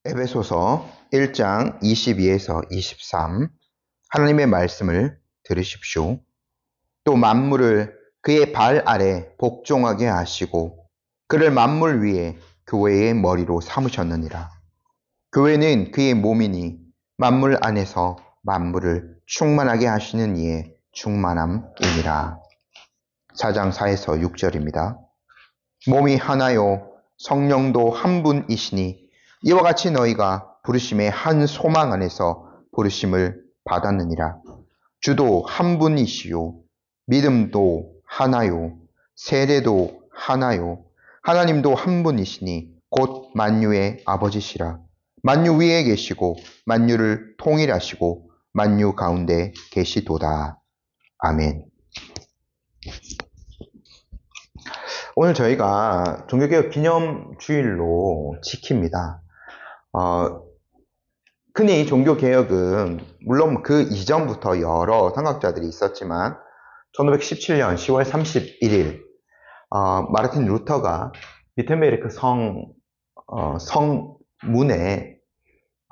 에베소서 1장 22에서 23 하나님의 말씀을 들으십시오. 또 만물을 그의 발 아래 복종하게 하시고 그를 만물 위에 교회의 머리로 삼으셨느니라. 교회는 그의 몸이니 만물 안에서 만물을 충만하게 하시는 이의 충만함이니라. 4장 4에서 6절입니다. 몸이 하나요 성령도 한 분이시니 이와 같이 너희가 부르심의 한 소망 안에서 부르심을 받았느니라. 주도 한 분이시요 믿음도 하나요 세례도 하나요 하나님도 한 분이시니 곧 만유의 아버지시라. 만유 위에 계시고 만유를 통일하시고 만유 가운데 계시도다. 아멘. 오늘 저희가 종교개혁 기념주일로 지킵니다. 흔히 종교개혁은 물론 그 이전부터 여러 선각자들이 있었지만 1517년 10월 31일 마르틴 루터가 비텐베르크 성문에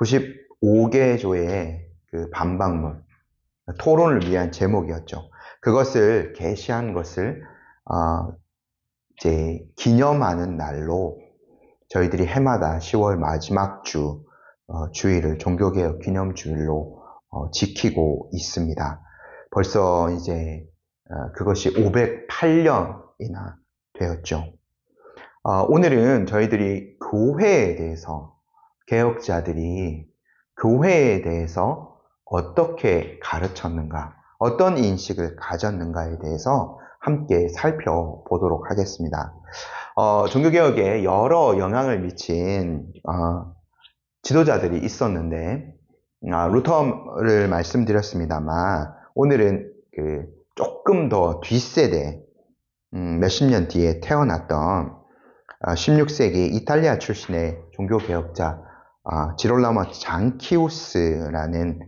95개조의 그 반박문, 토론을 위한 제목이었죠. 그것을 게시한 것을 이제 기념하는 날로 저희들이 해마다 10월 마지막 주일을 종교개혁 기념주일로 지키고 있습니다. 벌써 이제 그것이 508년이나 되었죠. 오늘은 저희들이 교회에 대해서, 개혁자들이 교회에 대해서 어떻게 가르쳤는가, 어떤 인식을 가졌는가에 대해서 함께 살펴보도록 하겠습니다. 종교개혁에 여러 영향을 미친 지도자들이 있었는데 루터를 말씀드렸습니다만 오늘은 조금 더 뒷세대 몇십 년 뒤에 태어났던 16세기 이탈리아 출신의 종교개혁자 지롤라모 장키우스라는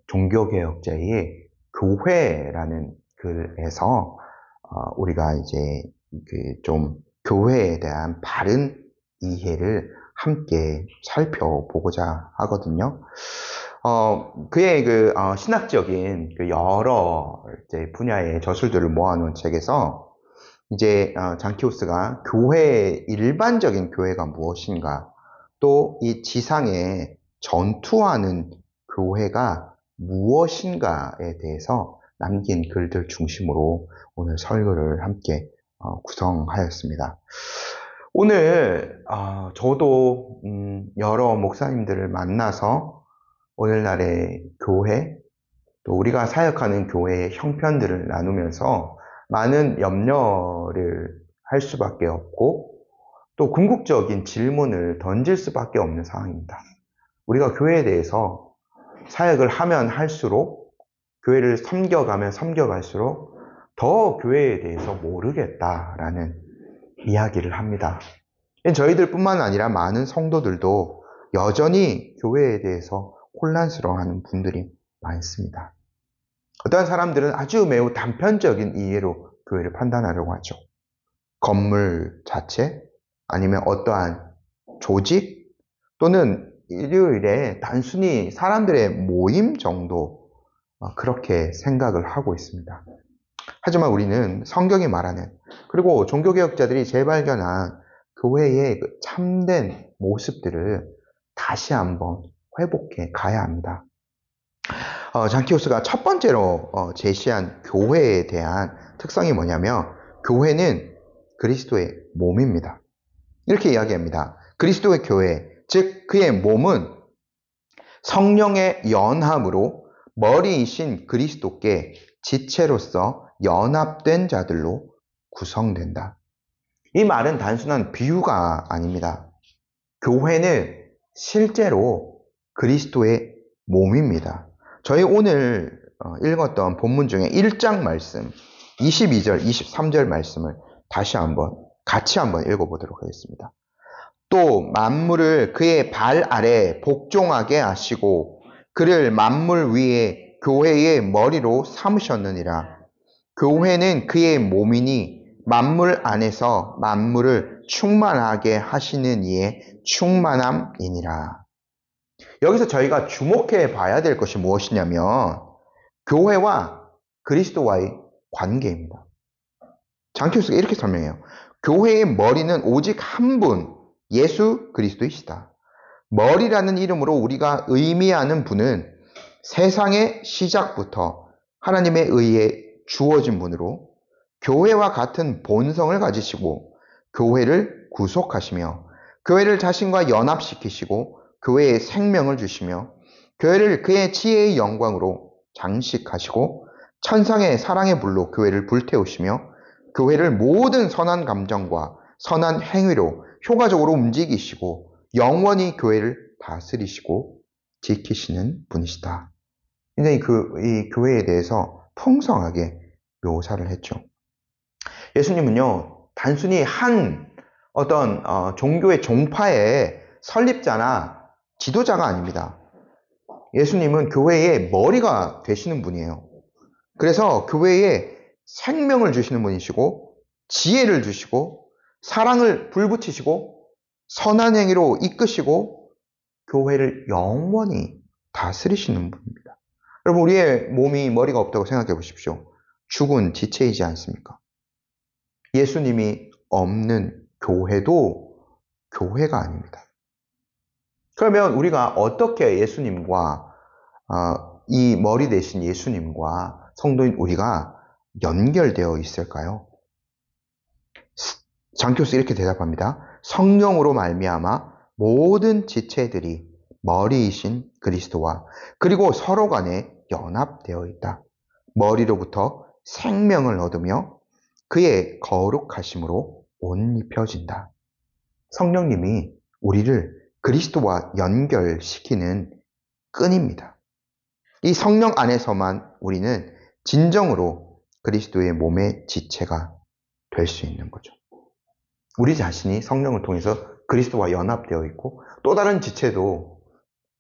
종교개혁자의 교회라는 글에서 우리가 이제 좀 교회에 대한 바른 이해를 함께 살펴보고자 하거든요. 그의 신학적인 여러 이제 분야의 저술들을 모아놓은 책에서 이제 장키우스가 일반적인 교회가 무엇인가, 또 이 지상에 전투하는 교회가 무엇인가에 대해서 남긴 글들 중심으로 오늘 설교를 함께 구성하였습니다. 오늘 저도 여러 목사님들을 만나서 오늘날의 교회, 또 우리가 사역하는 교회의 형편들을 나누면서 많은 염려를 할 수밖에 없고 또 궁극적인 질문을 던질 수밖에 없는 상황입니다. 우리가 교회에 대해서 사역을 하면 할수록, 교회를 섬겨가면 섬겨갈수록 더 교회에 대해서 모르겠다라는 이야기를 합니다. 저희들 뿐만 아니라 많은 성도들도 여전히 교회에 대해서 혼란스러워하는 분들이 많습니다. 어떠한 사람들은 아주 매우 단편적인 이해로 교회를 판단하려고 하죠. 건물 자체, 아니면 어떠한 조직, 또는 일요일에 단순히 사람들의 모임 정도, 그렇게 생각을 하고 있습니다. 하지만 우리는 성경이 말하는, 그리고 종교개혁자들이 재발견한 교회의 참된 모습들을 다시 한번 회복해 가야 합니다. 장키우스가 첫 번째로 제시한 교회에 대한 특성이 뭐냐면, 교회는 그리스도의 몸입니다. 이렇게 이야기합니다. 그리스도의 교회, 즉 그의 몸은 성령의 연합으로 머리이신 그리스도께 지체로서 연합된 자들로 구성된다. 이 말은 단순한 비유가 아닙니다. 교회는 실제로 그리스도의 몸입니다. 저희 오늘 읽었던 본문 중에 1장 말씀 22절, 23절 말씀을 같이 한번 읽어보도록 하겠습니다. 또 만물을 그의 발 아래 복종하게 하시고 그를 만물 위에 교회의 머리로 삼으셨느니라. 교회는 그의 몸이니 만물 안에서 만물을 충만하게 하시는 이의 충만함이니라. 여기서 저희가 주목해 봐야 될 것이 무엇이냐면 교회와 그리스도와의 관계입니다. 장큐스가 이렇게 설명해요. 교회의 머리는 오직 한 분, 예수 그리스도이시다. 머리라는 이름으로 우리가 의미하는 분은 세상의 시작부터 하나님의 의에 주어진 분으로 교회와 같은 본성을 가지시고 교회를 구속하시며 교회를 자신과 연합시키시고 교회에 생명을 주시며 교회를 그의 지혜의 영광으로 장식하시고 천상의 사랑의 불로 교회를 불태우시며 교회를 모든 선한 감정과 선한 행위로 효과적으로 움직이시고 영원히 교회를 다스리시고 지키시는 분이시다. 굉장히 이 교회에 대해서 풍성하게 묘사를 했죠. 예수님은요, 단순히 한 어떤 종교의 종파의 설립자나 지도자가 아닙니다. 예수님은 교회의 머리가 되시는 분이에요. 그래서 교회에 생명을 주시는 분이시고 지혜를 주시고 사랑을 불붙이시고 선한 행위로 이끄시고 교회를 영원히 다스리시는 분입니다. 여러분, 우리의 몸이 머리가 없다고 생각해 보십시오. 죽은 지체이지 않습니까? 예수님이 없는 교회도 교회가 아닙니다. 그러면 우리가 어떻게 예수님과 이 머리 대신 예수님과 성도인 우리가 연결되어 있을까요? 장교수 이렇게 대답합니다. 성령으로 말미암아 모든 지체들이 머리이신 그리스도와 그리고 서로 간에 연합되어 있다. 머리로부터 생명을 얻으며 그의 거룩하심으로 옷 입혀진다. 성령님이 우리를 그리스도와 연결시키는 끈입니다. 이 성령 안에서만 우리는 진정으로 그리스도의 몸의 지체가 될 수 있는 거죠. 우리 자신이 성령을 통해서 그리스도와 연합되어 있고 또 다른 지체도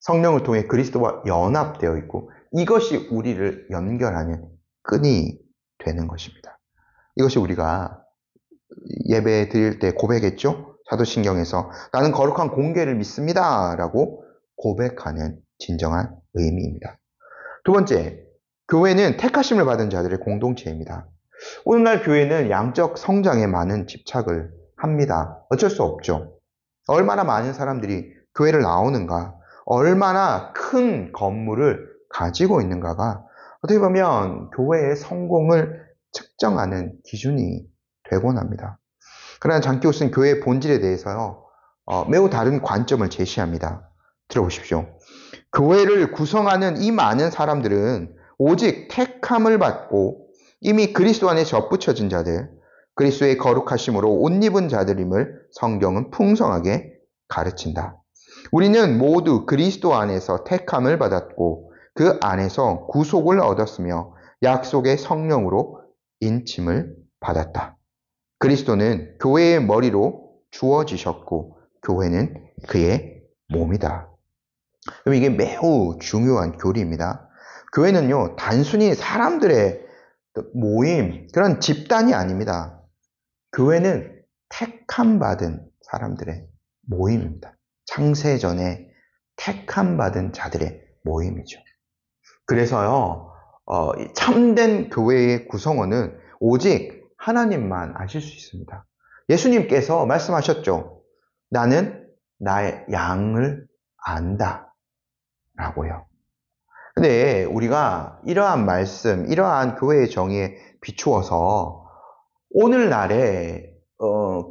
성령을 통해 그리스도와 연합되어 있고 이것이 우리를 연결하는 끈이 되는 것입니다. 이것이 우리가 예배 드릴 때 고백했죠? 사도신경에서 나는 거룩한 공개를 믿습니다 라고 고백하는 진정한 의미입니다. 두 번째, 교회는 택하심을 받은 자들의 공동체입니다. 오늘날 교회는 양적 성장에 많은 집착을 합니다. 어쩔 수 없죠. 얼마나 많은 사람들이 교회를 나오는가, 얼마나 큰 건물을 가지고 있는가가 어떻게 보면 교회의 성공을 측정하는 기준이 되곤 합니다. 그러나 장기호스는 교회의 본질에 대해서요, 매우 다른 관점을 제시합니다. 들어보십시오. 교회를 구성하는 이 많은 사람들은 오직 택함을 받고 이미 그리스도 안에 접붙여진 자들, 그리스도의 거룩하심으로 옷 입은 자들임을 성경은 풍성하게 가르친다. 우리는 모두 그리스도 안에서 택함을 받았고 그 안에서 구속을 얻었으며 약속의 성령으로 인침을 받았다. 그리스도는 교회의 머리로 주어지셨고 교회는 그의 몸이다. 그럼 이게 매우 중요한 교리입니다. 교회는요, 단순히 사람들의 모임, 그런 집단이 아닙니다. 교회는 택함받은 사람들의 모임입니다. 창세전에 택함받은 자들의 모임이죠. 그래서요, 참된 교회의 구성원은 오직 하나님만 아실 수 있습니다. 예수님께서 말씀하셨죠. 나는 나의 양을 안다. 라고요. 근데 우리가 이러한 말씀, 이러한 교회의 정의에 비추어서 오늘날에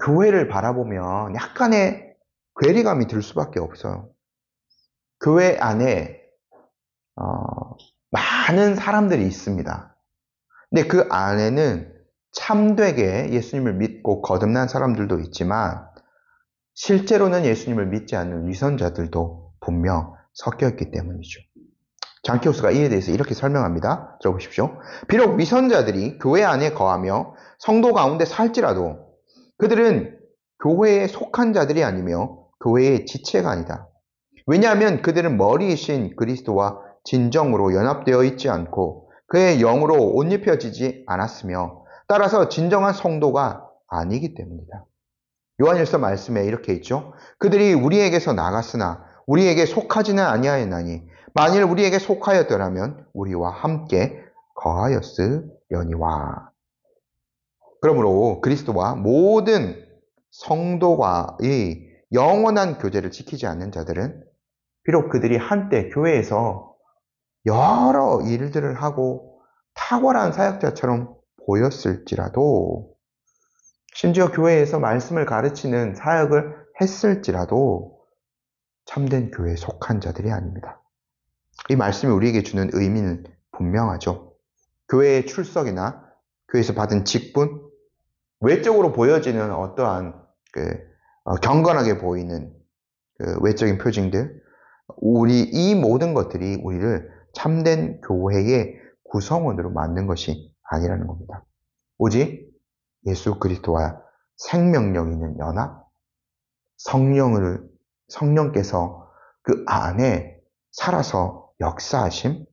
교회를 바라보면 약간의 괴리감이 들 수밖에 없어요. 교회 안에 많은 사람들이 있습니다. 근데 그 안에는 참되게 예수님을 믿고 거듭난 사람들도 있지만 실제로는 예수님을 믿지 않는 위선자들도 분명 섞여 있기 때문이죠. 장키오스가 이에 대해서 이렇게 설명합니다. 들어보십시오. 비록 위선자들이 교회 안에 거하며 성도 가운데 살지라도 그들은 교회에 속한 자들이 아니며 교회의 지체가 아니다. 왜냐하면 그들은 머리이신 그리스도와 진정으로 연합되어 있지 않고 그의 영으로 옷 입혀지지 않았으며 따라서 진정한 성도가 아니기 때문이다. 요한일서 말씀에 이렇게 있죠. 그들이 우리에게서 나갔으나 우리에게 속하지는 아니하였나니 만일 우리에게 속하였더라면 우리와 함께 거하였으려니와. 그러므로 그리스도와 모든 성도와의 영원한 교제를 지키지 않는 자들은 비록 그들이 한때 교회에서 여러 일들을 하고 탁월한 사역자처럼 보였을지라도, 심지어 교회에서 말씀을 가르치는 사역을 했을지라도 참된 교회에 속한 자들이 아닙니다. 이 말씀이 우리에게 주는 의미는 분명하죠. 교회의 출석이나 교회에서 받은 직분, 외적으로 보여지는 어떠한 경건하게 보이는 외적인 표징들, 이 모든 것들이 우리를 참된 교회의 구성원으로 만든 것이 아니라는 겁니다. 오직 예수 그리스도와 생명력 있는 연합, 성령께서 그 안에 살아서 역사하심,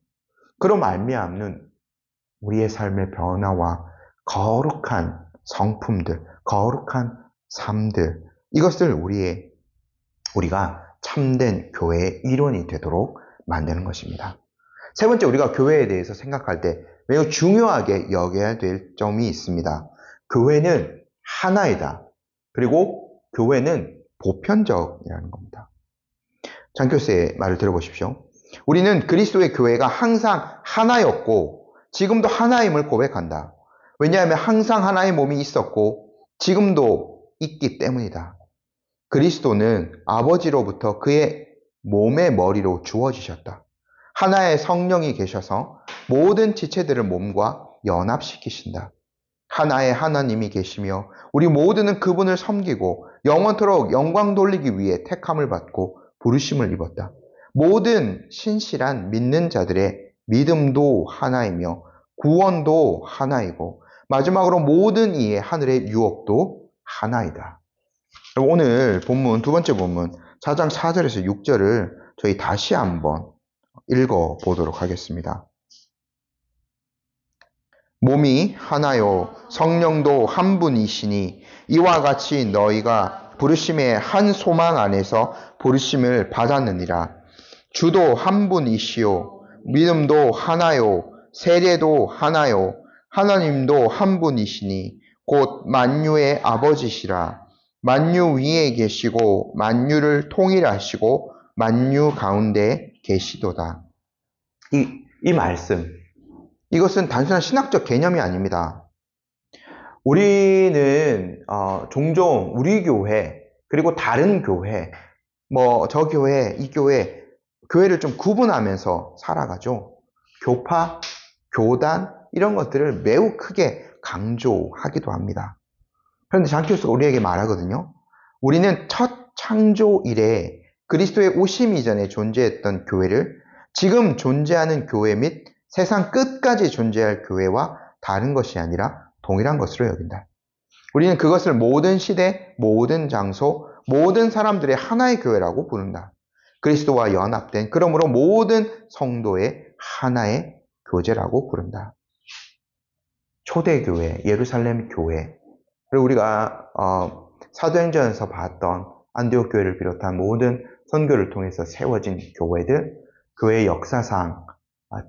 그로 말미암는 우리의 삶의 변화와 거룩한 성품들, 거룩한 삶들, 이것을 우리가 참된 교회의 일원이 되도록 만드는 것입니다. 세 번째, 우리가 교회에 대해서 생각할 때 매우 중요하게 여겨야 될 점이 있습니다. 교회는 하나이다. 그리고 교회는 보편적이라는 겁니다. 장 교수의 말을 들어보십시오. 우리는 그리스도의 교회가 항상 하나였고 지금도 하나임을 고백한다. 왜냐하면 항상 하나의 몸이 있었고 지금도 있기 때문이다. 그리스도는 아버지로부터 그의 몸의 머리로 주어지셨다. 하나의 성령이 계셔서 모든 지체들을 몸과 연합시키신다. 하나의 하나님이 계시며 우리 모두는 그분을 섬기고 영원토록 영광 돌리기 위해 택함을 받고 부르심을 입었다. 모든 신실한 믿는 자들의 믿음도 하나이며 구원도 하나이고 마지막으로 모든 이의 하늘의 유업도 하나이다. 오늘 본문, 두 번째 본문 4장 4절에서 6절을 저희 다시 한번 읽어보도록 하겠습니다. 몸이 하나요 성령도 한 분이시니 이와 같이 너희가 부르심의 한 소망 안에서 부르심을 받았느니라. 주도 한 분이시요 믿음도 하나요 세례도 하나요 하나님도 한 분이시니 곧 만유의 아버지시라. 만유 위에 계시고 만유를 통일하시고 만유 가운데 계시도다. 이 말씀, 이것은 단순한 신학적 개념이 아닙니다. 우리는 종종 우리 교회 그리고 다른 교회, 저 교회, 이 교회, 교회를 좀 구분하면서 살아가죠. 교파, 교단 이런 것들을 매우 크게 강조하기도 합니다. 그런데 장교수가 우리에게 말하거든요. 우리는 첫 창조 이래 그리스도의 오심 이전에 존재했던 교회를 지금 존재하는 교회 및 세상 끝까지 존재할 교회와 다른 것이 아니라 동일한 것으로 여긴다. 우리는 그것을 모든 시대, 모든 장소, 모든 사람들의 하나의 교회라고 부른다. 그리스도와 연합된, 그러므로 모든 성도의 하나의 교제라고 부른다. 초대교회, 예루살렘 교회, 그리고 우리가 사도행전에서 봤던 안디옥 교회를 비롯한 모든 선교를 통해서 세워진 교회들, 교회의 역사상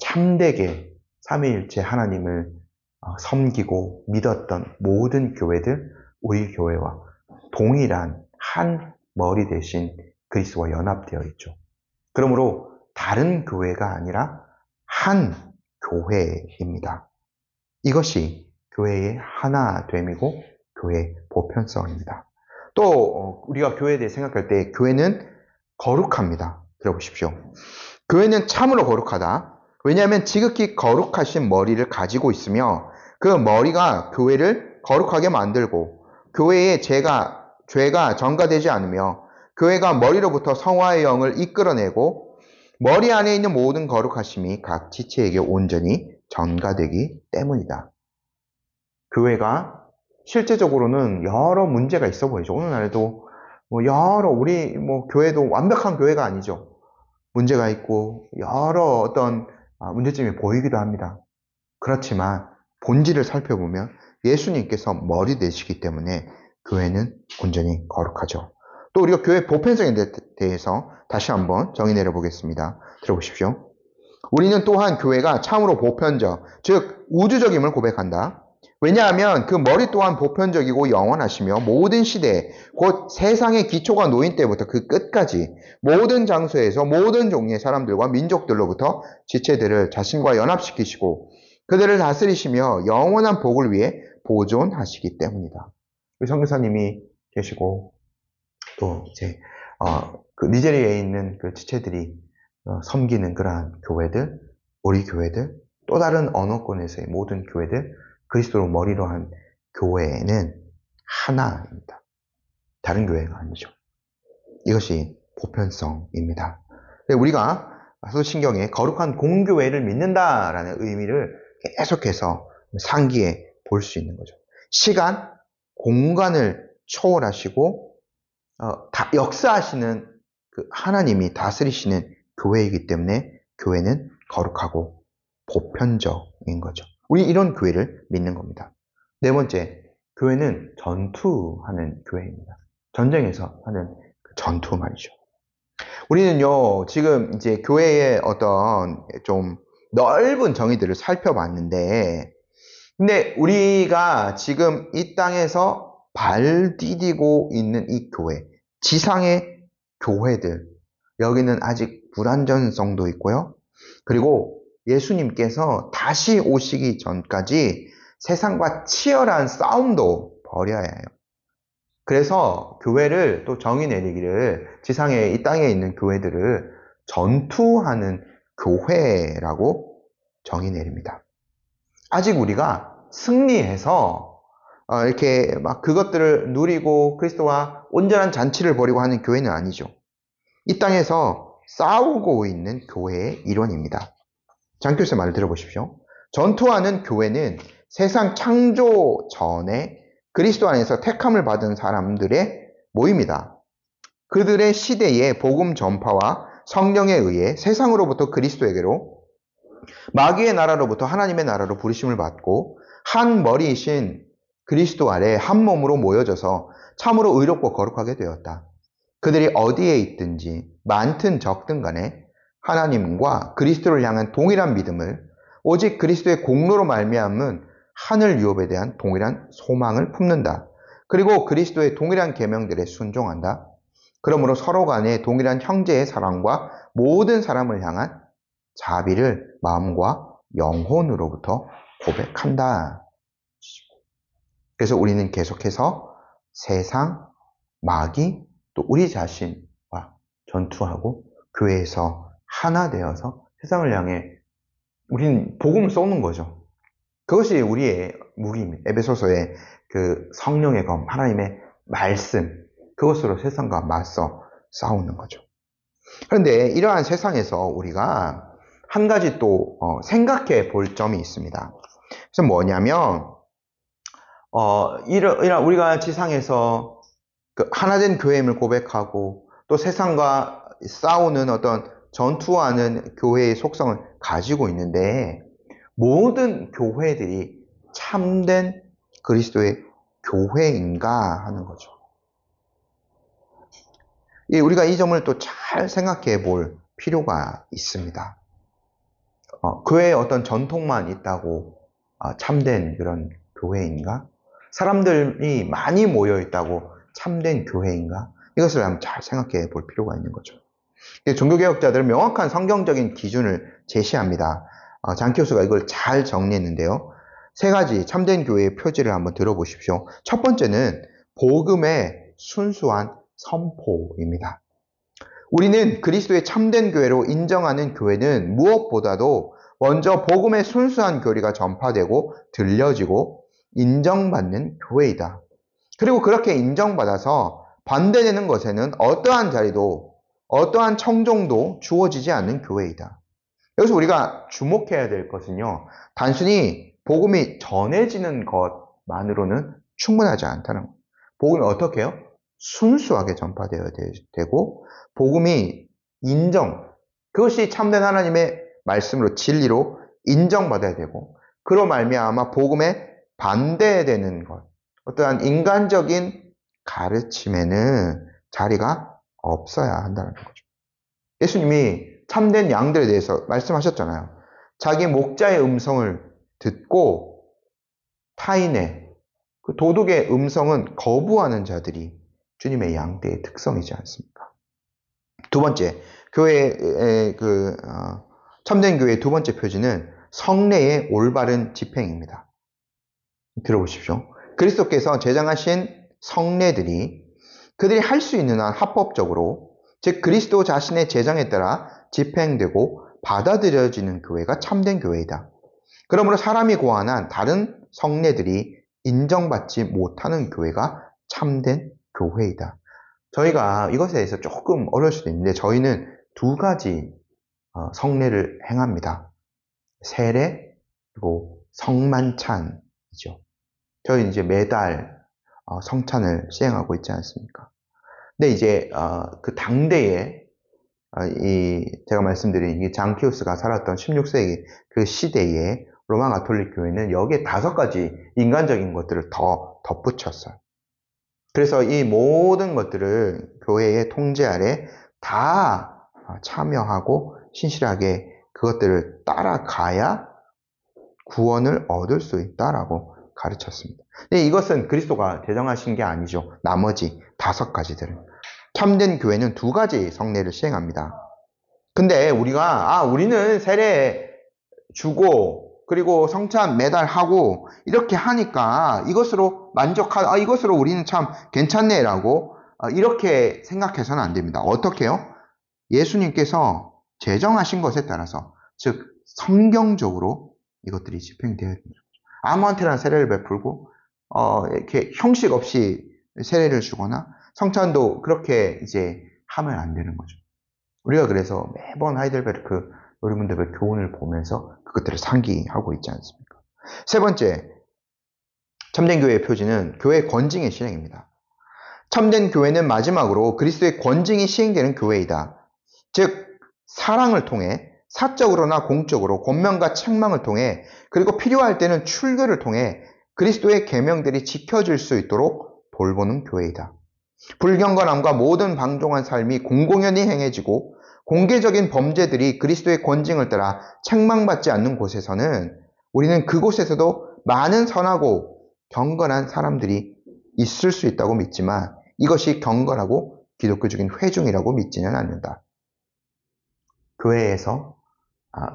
참되게 삼위일체 하나님을 섬기고 믿었던 모든 교회들, 우리 교회와 동일한 한 머리 대신 그리스도와 연합되어 있죠. 그러므로 다른 교회가 아니라 한 교회입니다. 이것이 교회의 하나됨이고 교회의 보편성입니다. 또 우리가 교회에 대해 생각할 때 교회는 거룩합니다. 들어보십시오. 교회는 참으로 거룩하다. 왜냐하면 지극히 거룩하신 머리를 가지고 있으며 그 머리가 교회를 거룩하게 만들고 교회에 죄가 전가되지 않으며 교회가 머리로부터 성화의 영을 이끌어내고 머리 안에 있는 모든 거룩하심이 각 지체에게 온전히 전가되기 때문이다. 교회가 실제적으로는 여러 문제가 있어 보이죠. 오늘날에도 우리 교회도 완벽한 교회가 아니죠. 문제가 있고 여러 어떤 문제점이 보이기도 합니다. 그렇지만 본질을 살펴보면 예수님께서 머리 되시기 때문에 교회는 온전히 거룩하죠. 또 우리가 교회 보편성에 대해서 다시 한번 정의 내려보겠습니다. 들어보십시오. 우리는 또한 교회가 참으로 보편적, 즉 우주적임을 고백한다. 왜냐하면 그 머리 또한 보편적이고 영원하시며 모든 시대, 곧 세상의 기초가 놓인 때부터 그 끝까지 모든 장소에서 모든 종류의 사람들과 민족들로부터 지체들을 자신과 연합시키시고 그들을 다스리시며 영원한 복을 위해 보존하시기 때문이다. 우리 선교사님이 계시고 또 이제 그 니제리아에 있는 그 지체들이 섬기는 그러한 교회들, 우리 교회들, 또 다른 언어권에서의 모든 교회들, 그리스도를 머리로 한 교회는 하나입니다. 다른 교회가 아니죠. 이것이 보편성입니다. 우리가 사도신경에 거룩한 공교회를 믿는다라는 의미를 계속해서 상기해 볼 수 있는 거죠. 시간, 공간을 초월하시고 역사하시는 그 하나님이 다스리시는 교회이기 때문에 교회는 거룩하고 보편적인 거죠. 우리 이런 교회를 믿는 겁니다. 네 번째, 교회는 전투하는 교회입니다. 전쟁에서 하는 전투 말이죠. 우리는요, 지금 이제 교회의 어떤 좀 넓은 정의들을 살펴봤는데, 근데 우리가 지금 이 땅에서 발 디디고 있는 이 교회, 지상의 교회들, 여기는 아직 불완전성도 있고요. 그리고 예수님께서 다시 오시기 전까지 세상과 치열한 싸움도 벌여야 해요. 그래서 교회를 또 정의 내리기를 지상에 이 땅에 있는 교회들을 전투하는 교회라고 정의 내립니다. 아직 우리가 승리해서 이렇게 막 그것들을 누리고 그리스도와 온전한 잔치를 벌이고 하는 교회는 아니죠. 이 땅에서 싸우고 있는 교회의 일원입니다. 장교수의 말을 들어보십시오. 전투하는 교회는 세상 창조 전에 그리스도 안에서 택함을 받은 사람들의 모임이다. 그들의 시대의 복음 전파와 성령에 의해 세상으로부터 그리스도에게로 마귀의 나라로부터 하나님의 나라로 부르심을 받고 한 머리이신 그리스도 아래 한 몸으로 모여져서 참으로 의롭고 거룩하게 되었다. 그들이 어디에 있든지 많든 적든 간에 하나님과 그리스도를 향한 동일한 믿음을 오직 그리스도의 공로로 말미암은 하늘 유업에 대한 동일한 소망을 품는다. 그리고 그리스도의 동일한 계명들에 순종한다. 그러므로 서로 간에 동일한 형제의 사랑과 모든 사람을 향한 자비를 마음과 영혼으로부터 고백한다. 그래서 우리는 계속해서 세상, 마귀, 또 우리 자신과 전투하고 교회에서 하나 되어서 세상을 향해 우리는 복음을 쏘는 거죠. 그것이 우리의 무기입니다. 에베소서의 그 성령의 검, 하나님의 말씀, 그것으로 세상과 맞서 싸우는 거죠. 그런데 이러한 세상에서 우리가 한 가지 또 생각해 볼 점이 있습니다. 그래서 뭐냐면 우리가 지상에서 그 하나된 교회임을 고백하고 또 세상과 싸우는 어떤 전투하는 교회의 속성을 가지고 있는데 모든 교회들이 참된 그리스도의 교회인가 하는 거죠. 우리가 이 점을 또 잘 생각해 볼 필요가 있습니다. 교회에 어떤 전통만 있다고 참된 그런 교회인가? 사람들이 많이 모여 있다고 참된 교회인가? 이것을 한번 잘 생각해 볼 필요가 있는 거죠. 종교개혁자들은 명확한 성경적인 기준을 제시합니다. 장 교수가 이걸 잘 정리했는데요. 세 가지 참된 교회의 표지를 한번 들어보십시오. 첫 번째는 복음의 순수한 선포입니다. 우리는 그리스도의 참된 교회로 인정하는 교회는 무엇보다도 먼저 복음의 순수한 교리가 전파되고 들려지고 인정받는 교회이다. 그리고 그렇게 인정받아서 반대되는 것에는 어떠한 자리도 어떠한 청종도 주어지지 않는 교회이다. 여기서 우리가 주목해야 될 것은요, 단순히 복음이 전해지는 것만으로는 충분하지 않다는 거예요. 복음이 어떻게 해요? 순수하게 전파되어야 되고 복음이 그것이 참된 하나님의 말씀으로 진리로 인정받아야 되고 그로 말미암아 복음에 반대되는 것, 어떠한 인간적인 가르침에는 자리가 없어야 한다는 거죠. 예수님이 참된 양들에 대해서 말씀하셨잖아요. 자기 목자의 음성을 듣고 타인의 그 도둑의 음성은 거부하는 자들이 주님의 양떼의 특성이지 않습니까? 두 번째, 참된 교회의 두 번째 표지는 성례의 올바른 집행입니다. 들어보십시오. 그리스도께서 제정하신 성례들이 그들이 할 수 있는 한 합법적으로, 즉 그리스도 자신의 제정에 따라 집행되고 받아들여지는 교회가 참된 교회이다. 그러므로 사람이 고안한 다른 성례들이 인정받지 못하는 교회가 참된 교회이다. 저희가 이것에 대해서 조금 어려울 수도 있는데 저희는 두 가지 성례를 행합니다. 세례 그리고 성만찬이죠. 저희는 이제 매달 성찬을 시행하고 있지 않습니까? 근데 이제 그 당대에 제가 말씀드린 이 장키우스가 살았던 16세기 그 시대에 로마 가톨릭 교회는 여기에 5가지 인간적인 것들을 더 덧붙였어요. 그래서 이 모든 것들을 교회의 통제 아래 다 참여하고 신실하게 그것들을 따라가야 구원을 얻을 수 있다라고 가르쳤습니다. 근데 이것은 그리스도가 제정하신 게 아니죠. 나머지 5가지들은. 참된 교회는 2가지 성례를 시행합니다. 근데 우리는 세례 주고 그리고 성찬 매달 하고 이렇게 하니까 이것으로 이것으로 우리는 참 괜찮네라고 이렇게 생각해서는 안 됩니다. 어떻게요? 예수님께서 제정하신 것에 따라서, 즉 성경적으로 이것들이 집행되어야 됩니다. 아무한테나 세례를 베풀고 이렇게 형식 없이 세례를 주거나 성찬도 그렇게 이제 하면 안 되는 거죠. 우리가 그래서 매번 하이델베르크 노리문대별 교훈을 보면서 그것들을 상기하고 있지 않습니까? 세 번째, 참된 교회의 표지는 교회의 권징의 실행입니다. 참된 교회는 마지막으로 그리스도의 권징이 시행되는 교회이다. 즉 사랑을 통해 사적으로나 공적으로 권면과 책망을 통해 그리고 필요할 때는 출교를 통해 그리스도의 계명들이 지켜질 수 있도록 돌보는 교회이다. 불경건함과 모든 방종한 삶이 공공연히 행해지고 공개적인 범죄들이 그리스도의 권징을 따라 책망받지 않는 곳에서는 우리는 그곳에서도 많은 선하고 경건한 사람들이 있을 수 있다고 믿지만 이것이 경건하고 기독교적인 회중이라고 믿지는 않는다. 교회에서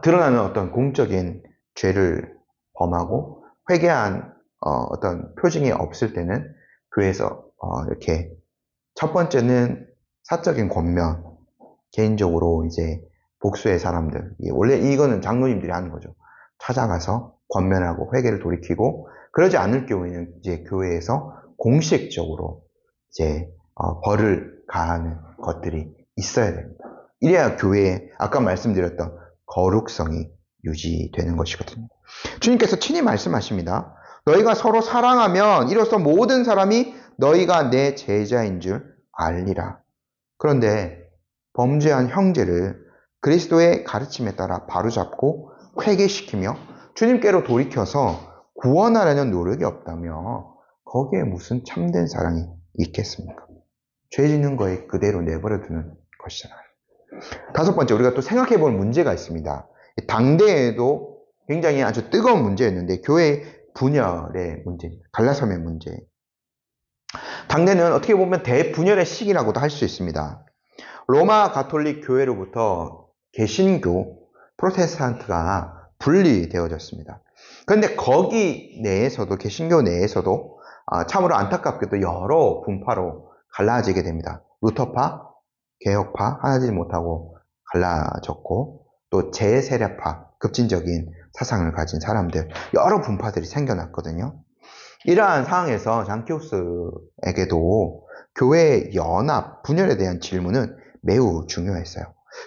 드러나는 어떤 공적인 죄를 범하고 회개한 어떤 표징이 없을 때는 교회에서 이렇게 첫 번째는 사적인 권면, 개인적으로 이제 복수의 사람들, 원래 이거는 장로님들이 하는 거죠. 찾아가서 권면하고 회개를 돌이키고, 그러지 않을 경우에는 이제 교회에서 공식적으로 이제 벌을 가하는 것들이 있어야 됩니다. 이래야 교회에 아까 말씀드렸던 거룩성이 유지되는 것이거든요. 주님께서 친히 말씀하십니다. 너희가 서로 사랑하면 이로써 모든 사람이 너희가 내 제자인 줄 알리라. 그런데 범죄한 형제를 그리스도의 가르침에 따라 바로잡고 회개시키며 주님께로 돌이켜서 구원하려는 노력이 없다며 거기에 무슨 참된 사랑이 있겠습니까? 죄 짓는 거에 그대로 내버려 두는 것이잖아요. 5번째, 우리가 또 생각해 볼 문제가 있습니다. 당대에도 굉장히 아주 뜨거운 문제였는데 교회 분열의 문제입니다. 갈라섬의 문제. 당대는 어떻게 보면 대분열의 시기라고도 할 수 있습니다. 로마 가톨릭 교회로부터 개신교, 프로테스탄트가 분리되어졌습니다. 그런데 거기 내에서도, 개신교 내에서도 참으로 안타깝게도 여러 분파로 갈라지게 됩니다. 루터파, 개혁파, 하나되지 못하고 갈라졌고, 또 제세례파, 급진적인 사상을 가진 사람들, 여러 분파들이 생겨났거든요. 이러한 상황에서 장키우스에게도 교회의 연합, 분열에 대한 질문은 매우 중요했어요.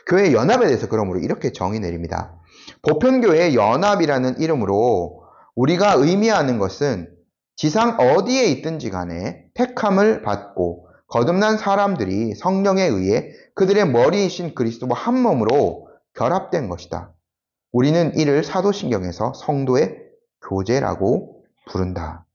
교회의 연합에 대해서 그러므로 이렇게 정의 내립니다. 보편교회의 연합이라는 이름으로 우리가 의미하는 것은 지상 어디에 있든지 간에 택함을 받고 거듭난 사람들이 성령에 의해 그들의 머리이신 그리스도와 한 몸으로 결합된 것이다. 우리는 이를 사도신경에서 성도의 교제라고 부른다.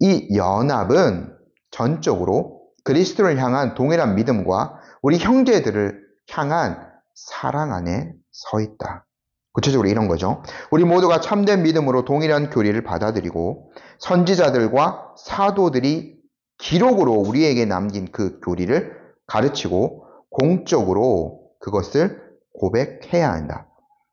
이 연합은 전적으로 그리스도를 향한 동일한 믿음과 우리 형제들을 향한 사랑 안에 서 있다. 구체적으로 이런 거죠. 우리 모두가 참된 믿음으로 동일한 교리를 받아들이고 선지자들과 사도들이 기록으로 우리에게 남긴 그 교리를 가르치고 공적으로 그것을 고백해야 한다.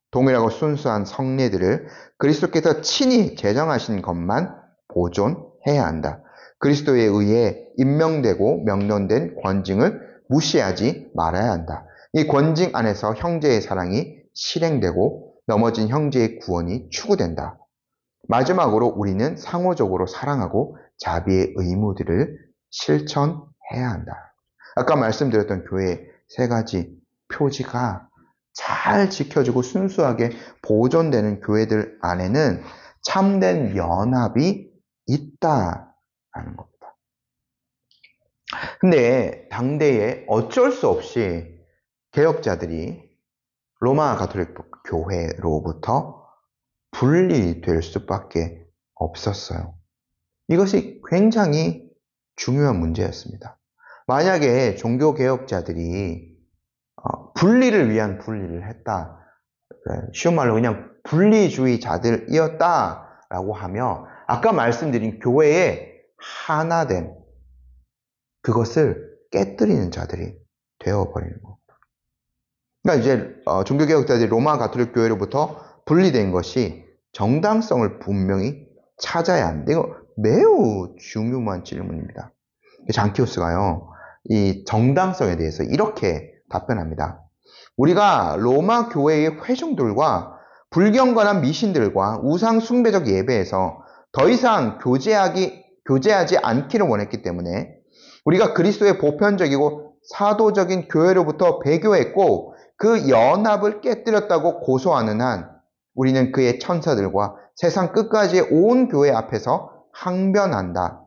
동일하고 순수한 성례들을 그리스도께서 친히 제정하신 것만 보존해야 한다. 그리스도에 의해 임명되고 명령된 권징을 무시하지 말아야 한다. 이 권징 안에서 형제의 사랑이 실행되고 넘어진 형제의 구원이 추구된다. 마지막으로 우리는 상호적으로 사랑하고 자비의 의무들을 실천해야 한다. 아까 말씀드렸던 교회의 세 가지 표지가 잘 지켜지고 순수하게 보존되는 교회들 안에는 참된 연합이 있다라는 겁니다. 근데 당대에 어쩔 수 없이 개혁자들이 로마 가톨릭 교회로부터 분리될 수밖에 없었어요. 이것이 굉장히 중요한 문제였습니다. 만약에 종교개혁자들이 분리를 위한 분리를 했다. 쉬운 말로 그냥 분리주의자들이었다라고 하며 아까 말씀드린 교회의 하나됨, 그것을 깨뜨리는 자들이 되어버리는 겁니다. 그러니까 이제 종교개혁자들이 로마 가톨릭 교회로부터 분리된 것이 정당성을 분명히 찾아야 하는데 이거 매우 중요한 질문입니다. 장키오스가요, 이 정당성에 대해서 이렇게 답변합니다. 우리가 로마 교회의 회중들과 불경건한 미신들과 우상 숭배적 예배에서 더 이상 교제하지 않기를 원했기 때문에 우리가 그리스도의 보편적이고 사도적인 교회로부터 배교했고 그 연합을 깨뜨렸다고 고소하는 한 우리는 그의 천사들과 세상 끝까지의 온 교회 앞에서 항변한다.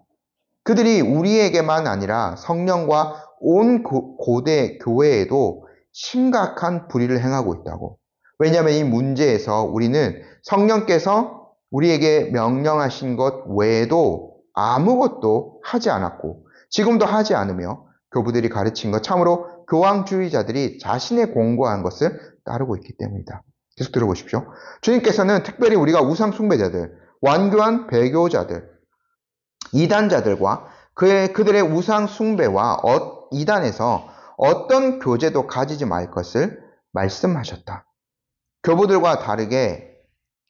그들이 우리에게만 아니라 성령과 온 고대 교회에도 심각한 불의를 행하고 있다고. 왜냐하면 이 문제에서 우리는 성령께서 우리에게 명령하신 것 외에도 아무것도 하지 않았고 지금도 하지 않으며 교부들이 가르친 것, 참으로 교황주의자들이 자신의 공고한 것을 따르고 있기 때문이다. 계속 들어보십시오. 주님께서는 특별히 우리가 우상 숭배자들, 완교한 배교자들, 이단자들과 그들의 우상 숭배와 이단에서 어떤 교제도 가지지 말 것을 말씀하셨다.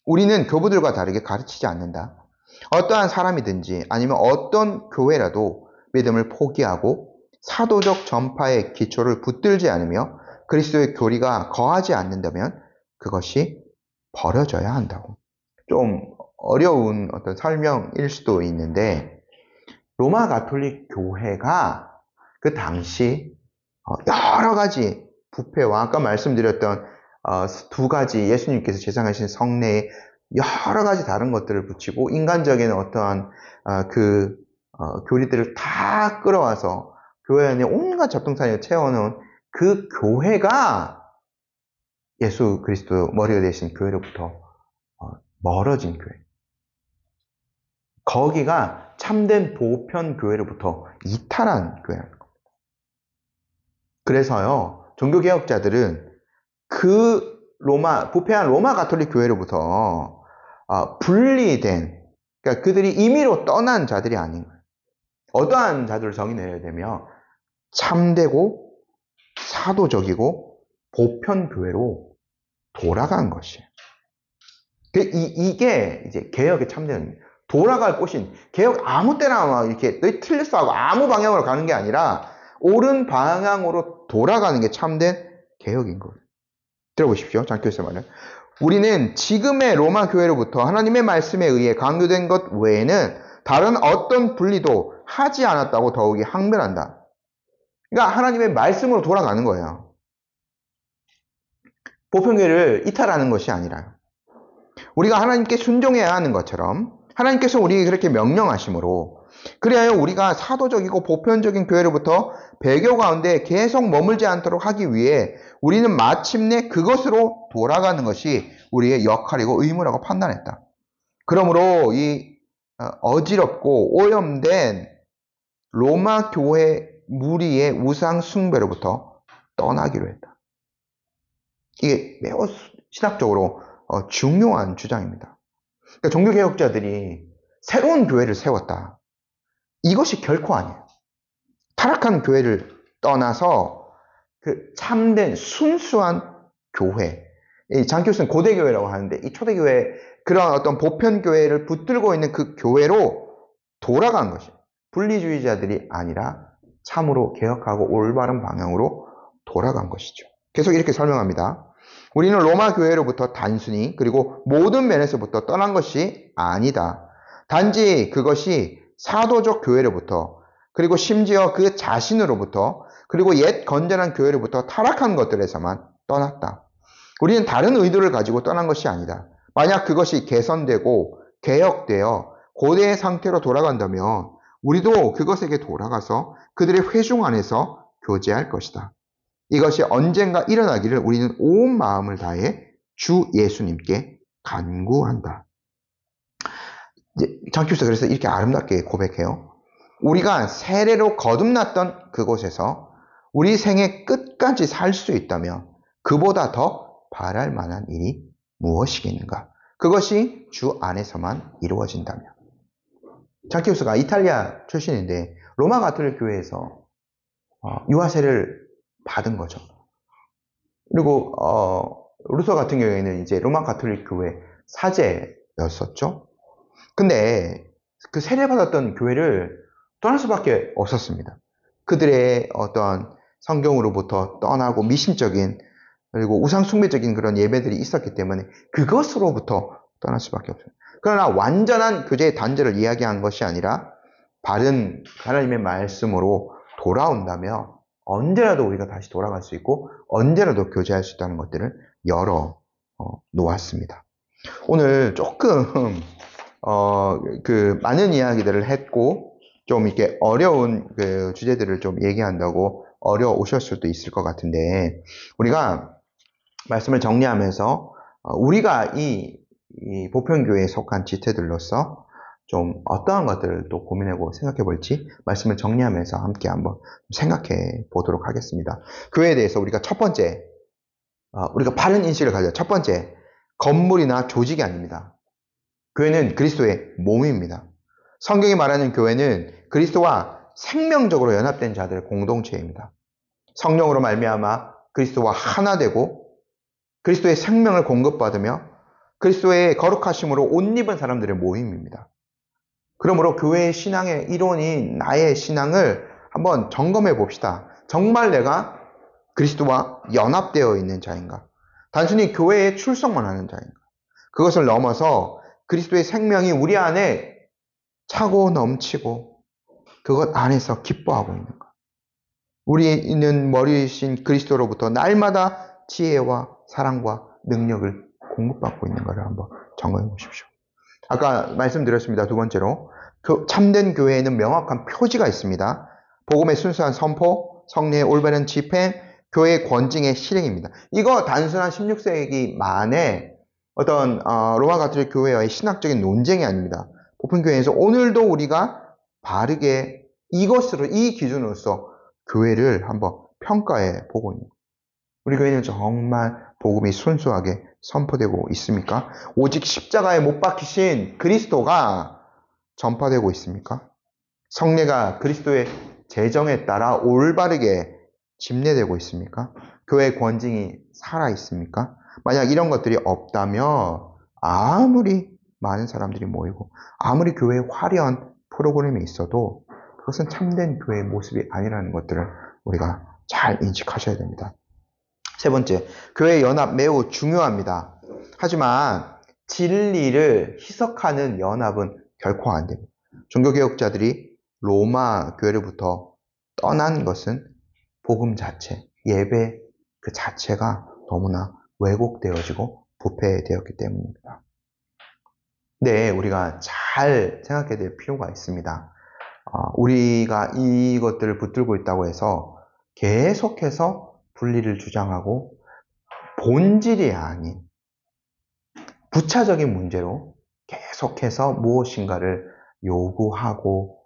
우리는 교부들과 다르게 가르치지 않는다. 어떠한 사람이든지 아니면 어떤 교회라도 믿음을 포기하고 사도적 전파의 기초를 붙들지 않으며 그리스도의 교리가 거하지 않는다면 그것이 버려져야 한다고. 좀 어려운 어떤 설명일 수도 있는데 로마 가톨릭 교회가 그 당시 여러 가지 부패와 아까 말씀드렸던 두 가지 예수님께서 제정하신 성례에 여러 가지 다른 것들을 붙이고 인간적인 어떠한 교리들을 다 끌어와서 교회 안에 온갖 잡동사니를 채워놓은 그 교회가 예수 그리스도 머리가 되신 교회로부터 멀어진 교회. 거기가 참된 보편 교회로부터 이탈한 교회라는 겁니다. 그래서요, 종교개혁자들은 그 부패한 로마 가톨릭 교회로부터 분리된, 그러니까 그들이 임의로 떠난 자들이 아닌 거예요. 어떠한 자들을 정의내야 되며 참되고 사도적이고 보편 교회로 돌아간 것이에요. 이게 이제 개혁의 참된 돌아갈 곳인 개혁 아무 때나 막 이렇게 너희 틀렸어 하고 아무 방향으로 가는 게 아니라 옳은 방향으로 돌아가는 게 참된 개혁인 거예요. 들어보십시오. 장교수의 말은 우리는 지금의 로마 교회로부터 하나님의 말씀에 의해 강요된 것 외에는 다른 어떤 분리도 하지 않았다고 더욱이 항변한다. 그러니까 하나님의 말씀으로 돌아가는 거예요. 보편교회를 이탈하는 것이 아니라요. 우리가 하나님께 순종해야 하는 것처럼 하나님께서 우리에게 그렇게 명령하심으로 그래야 우리가 사도적이고 보편적인 교회로부터 배교 가운데 계속 머물지 않도록 하기 위해 우리는 마침내 그것으로 돌아가는 것이 우리의 역할이고 의무라고 판단했다. 그러므로 이 어지럽고 오염된 로마 교회 무리의 우상 숭배로부터 떠나기로 했다. 이게 매우 신학적으로 중요한 주장입니다. 그러니까 종교개혁자들이 새로운 교회를 세웠다. 이것이 결코 아니에요. 타락한 교회를 떠나서 그 참된 순수한 교회, 이 장교수는 고대교회라고 하는데 이 초대교회 그런 어떤 보편교회를 붙들고 있는 그 교회로 돌아간 것이에요. 분리주의자들이 아니라 참으로 개혁하고 올바른 방향으로 돌아간 것이죠. 계속 이렇게 설명합니다. 우리는 로마 교회로부터 단순히 그리고 모든 면에서부터 떠난 것이 아니다. 단지 그것이 사도적 교회로부터 그리고 심지어 그 자신으로부터 그리고 옛 건전한 교회로부터 타락한 것들에서만 떠났다. 우리는 다른 의도를 가지고 떠난 것이 아니다. 만약 그것이 개선되고 개혁되어 고대의 상태로 돌아간다면 우리도 그것에게 돌아가서 그들의 회중 안에서 교제할 것이다. 이것이 언젠가 일어나기를 우리는 온 마음을 다해 주 예수님께 간구한다. 장교수가 그래서 이렇게 아름답게 고백해요. 우리가 세례로 거듭났던 그곳에서 우리 생의 끝까지 살 수 있다면 그보다 더 바랄 만한 일이 무엇이겠는가? 그것이 주 안에서만 이루어진다면. 장키우스가 이탈리아 출신인데 로마 가톨릭 교회에서 유아 세례를 받은 거죠. 그리고 루소 같은 경우에는 이제 로마 가톨릭 교회 사제였었죠. 근데 그 세례받았던 교회를 떠날 수밖에 없었습니다. 그들의 어떤 성경으로부터 떠나고 미신적인 그리고 우상숭배적인 그런 예배들이 있었기 때문에 그것으로부터 떠날 수밖에 없어요. 그러나 완전한 교제의 단절을 이야기한 것이 아니라 바른 하나님의 말씀으로 돌아온다면 언제라도 우리가 다시 돌아갈 수 있고 언제라도 교제할 수 있다는 것들을 열어 놓았습니다. 오늘 조금 많은 이야기들을 했고 좀 이렇게 어려운 그 주제들을 좀 얘기한다고 어려우실 수도 있을 것 같은데 우리가 말씀을 정리하면서 우리가 이 보편교회에 속한 지체들로서 좀 어떠한 것들을 또 고민하고 생각해 볼지 말씀을 정리하면서 함께 한번 생각해 보도록 하겠습니다. 교회에 대해서 우리가 첫 번째 우리가 바른 인식을 가져요. 첫 번째 건물이나 조직이 아닙니다. 교회는 그리스도의 몸입니다. 성경이 말하는 교회는 그리스도와 생명적으로 연합된 자들의 공동체입니다. 성령으로 말미암아 그리스도와 하나 되고 그리스도의 생명을 공급받으며 그리스도의 거룩하심으로 옷 입은 사람들의 모임입니다. 그러므로 교회의 신앙의 이론인 나의 신앙을 한번 점검해 봅시다. 정말 내가 그리스도와 연합되어 있는 자인가? 단순히 교회에 출석만 하는 자인가? 그것을 넘어서 그리스도의 생명이 우리 안에 차고 넘치고 그것 안에서 기뻐하고 있는가? 우리는 머리이신 그리스도로부터 날마다 지혜와 사랑과 능력을 공급받고 있는가를 한번 점검해 보십시오. 아까 말씀드렸습니다. 두 번째로 참된 교회에는 명확한 표지가 있습니다. 복음의 순수한 선포, 성례의 올바른 집행, 교회의 권징의 실행입니다. 이거 단순한 16세기 만의 어떤 로마 가톨릭 교회와의 신학적인 논쟁이 아닙니다. 보편교회에서 오늘도 우리가 바르게 이것으로 이 기준으로서 교회를 한번 평가해 보고 있는 거예요. 우리 교회는 정말 복음이 순수하게 선포되고 있습니까? 오직 십자가에 못 박히신 그리스도가 전파되고 있습니까? 성례가 그리스도의 재정에 따라 올바르게 집례되고 있습니까? 교회의 권징이 살아 있습니까? 만약 이런 것들이 없다면 아무리 많은 사람들이 모이고 아무리 교회에 화려한 프로그램이 있어도 그것은 참된 교회의 모습이 아니라는 것들을 우리가 잘 인식하셔야 됩니다. 세 번째, 교회의 연합 매우 중요합니다. 하지만 진리를 희석하는 연합은 결코 안 됩니다. 종교개혁자들이 로마 교회로부터 떠난 것은 복음 자체, 예배 그 자체가 너무나 왜곡되어지고 부패되었기 때문입니다. 네, 우리가 잘 생각해야 될 필요가 있습니다. 우리가 이것들을 붙들고 있다고 해서 계속해서 분리를 주장하고 본질이 아닌 부차적인 문제로 계속해서 무엇인가를 요구하고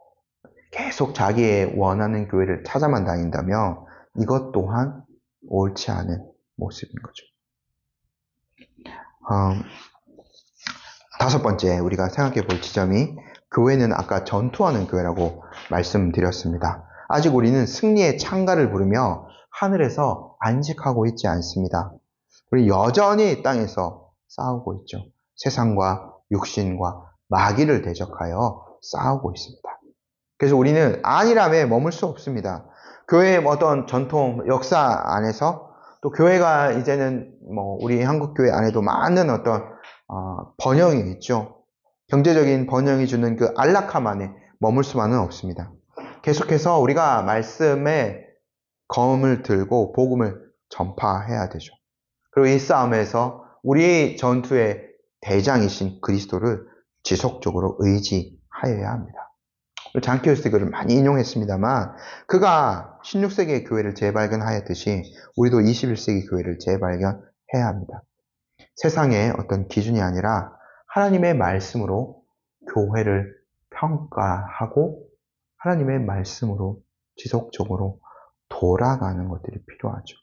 계속 자기의 원하는 교회를 찾아만 다닌다면 이것 또한 옳지 않은 모습인 거죠. 다섯 번째 우리가 생각해 볼 지점이 교회는 아까 전투하는 교회라고 말씀드렸습니다. 아직 우리는 승리의 창가를 부르며 하늘에서 안식하고 있지 않습니다. 우리 여전히 땅에서 싸우고 있죠. 세상과 육신과 마귀를 대적하여 싸우고 있습니다. 그래서 우리는 안일함에 머물 수 없습니다. 교회의 어떤 전통, 역사 안에서 또 교회가 이제는 우리 한국교회 안에도 많은 어떤 번영이 있죠. 경제적인 번영이 주는 그 안락함 안에 머물 수만은 없습니다. 계속해서 우리가 말씀의 검을 들고 복음을 전파해야 되죠. 그리고 이 싸움에서 우리 전투의 대장이신 그리스도를 지속적으로 의지하여야 합니다. 장키오스 글을 많이 인용했습니다만 그가 16세기의 교회를 재발견하였듯이 우리도 21세기 교회를 재발견해야 합니다. 세상의 어떤 기준이 아니라 하나님의 말씀으로 교회를 평가하고 하나님의 말씀으로 지속적으로 돌아가는 것들이 필요하죠.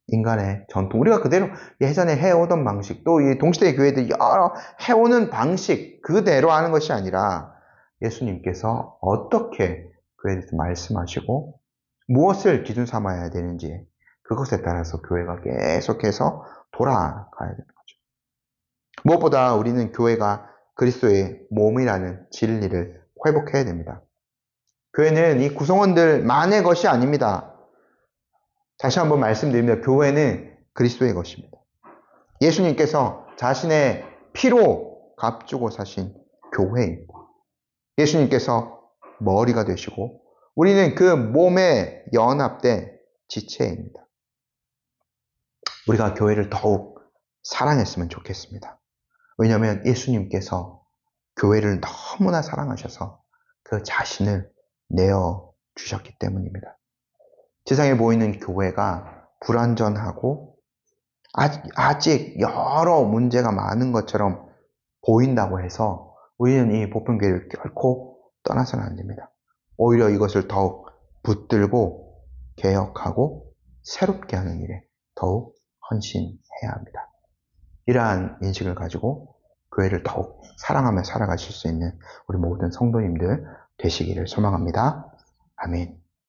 인간의 전통, 우리가 그대로 예전에 해오던 방식, 또 이 동시대 교회들이 여러 해오는 방식 그대로 하는 것이 아니라 예수님께서 어떻게 그에 대해서 말씀하시고 무엇을 기준 삼아야 되는지 그것에 따라서 교회가 계속해서 돌아가야 되는 거죠. 무엇보다 우리는 교회가 그리스도의 몸이라는 진리를 회복해야 됩니다. 교회는 이 구성원들만의 것이 아닙니다. 다시 한번 말씀드립니다. 교회는 그리스도의 것입니다. 예수님께서 자신의 피로 값주고 사신 교회입니다. 예수님께서 머리가 되시고 우리는 그 몸에 연합된 지체입니다. 우리가 교회를 더욱 사랑했으면 좋겠습니다. 왜냐하면 예수님께서 교회를 너무나 사랑하셔서 그 자신을 내어주셨기 때문입니다. 세상에 보이는 교회가 불완전하고 아직 여러 문제가 많은 것처럼 보인다고 해서 우리는 이 보편교회를 결코 떠나서는 안 됩니다. 오히려 이것을 더욱 붙들고 개혁하고 새롭게 하는 일에 더욱 헌신해야 합니다. 이러한 인식을 가지고 교회를 더욱 사랑하며 살아가실 수 있는 우리 모든 성도님들 되시기를 소망합니다. 아멘.